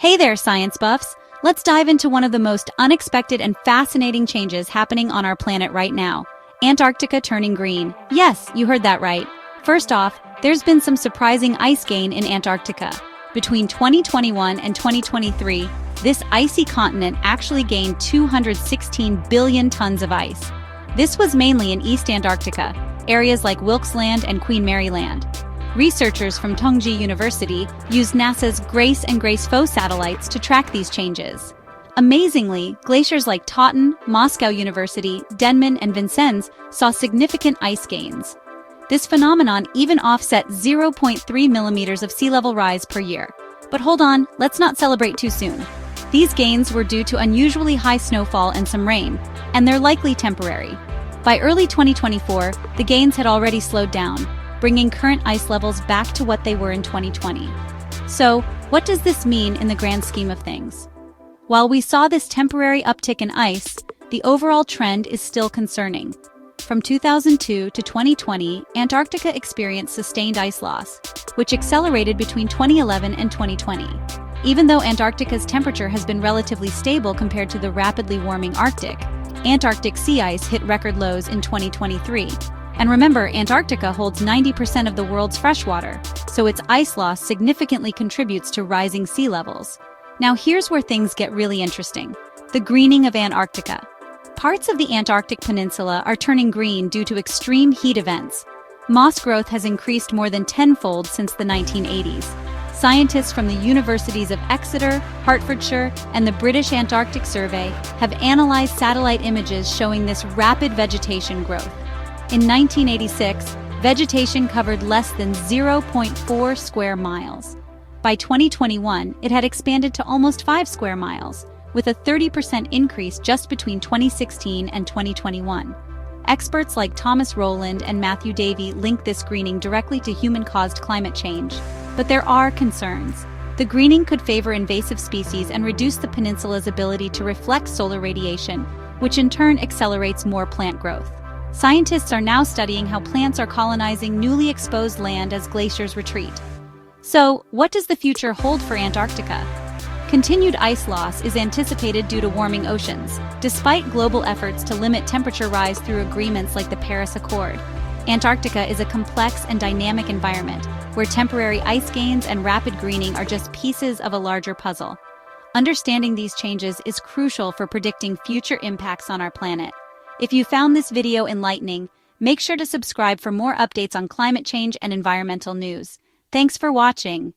Hey there, science buffs! Let's dive into one of the most unexpected and fascinating changes happening on our planet right now. Antarctica turning green. Yes, you heard that right. First off, there's been some surprising ice gain in Antarctica. Between 2021 and 2023, this icy continent actually gained 216 billion tons of ice. This was mainly in East Antarctica, areas like Wilkes Land and Queen Mary Land. Researchers from Tongji University used NASA's GRACE and GRACE-4 satellites to track these changes. Amazingly, glaciers like Totten, Moscow University, Denman, and Vincennes saw significant ice gains. This phenomenon even offset 0.3 millimeters of sea level rise per year. But hold on, let's not celebrate too soon. These gains were due to unusually high snowfall and some rain, and they're likely temporary. By early 2024, the gains had already slowed down, bringing current ice levels back to what they were in 2020. So, what does this mean in the grand scheme of things? While we saw this temporary uptick in ice, the overall trend is still concerning. From 2002 to 2020, Antarctica experienced sustained ice loss, which accelerated between 2011 and 2020. Even though Antarctica's temperature has been relatively stable compared to the rapidly warming Arctic, Antarctic sea ice hit record lows in 2023. And remember, Antarctica holds 90% of the world's freshwater, so its ice loss significantly contributes to rising sea levels. Now here's where things get really interesting. The greening of Antarctica. Parts of the Antarctic Peninsula are turning green due to extreme heat events. Moss growth has increased more than tenfold since the 1980s. Scientists from the universities of Exeter, Hertfordshire, and the British Antarctic Survey have analyzed satellite images showing this rapid vegetation growth. In 1986, vegetation covered less than 0.4 square miles. By 2021, it had expanded to almost 5 square miles, with a 30% increase just between 2016 and 2021. Experts like Thomas Rowland and Matthew Davey link this greening directly to human-caused climate change. But there are concerns. The greening could favor invasive species and reduce the peninsula's ability to reflect solar radiation, which in turn accelerates more plant growth. Scientists are now studying how plants are colonizing newly exposed land as glaciers retreat. So, what does the future hold for Antarctica? Continued ice loss is anticipated due to warming oceans, despite global efforts to limit temperature rise through agreements like the Paris Accord. Antarctica is a complex and dynamic environment, where temporary ice gains and rapid greening are just pieces of a larger puzzle. Understanding these changes is crucial for predicting future impacts on our planet. If you found this video enlightening, make sure to subscribe for more updates on climate change and environmental news. Thanks for watching.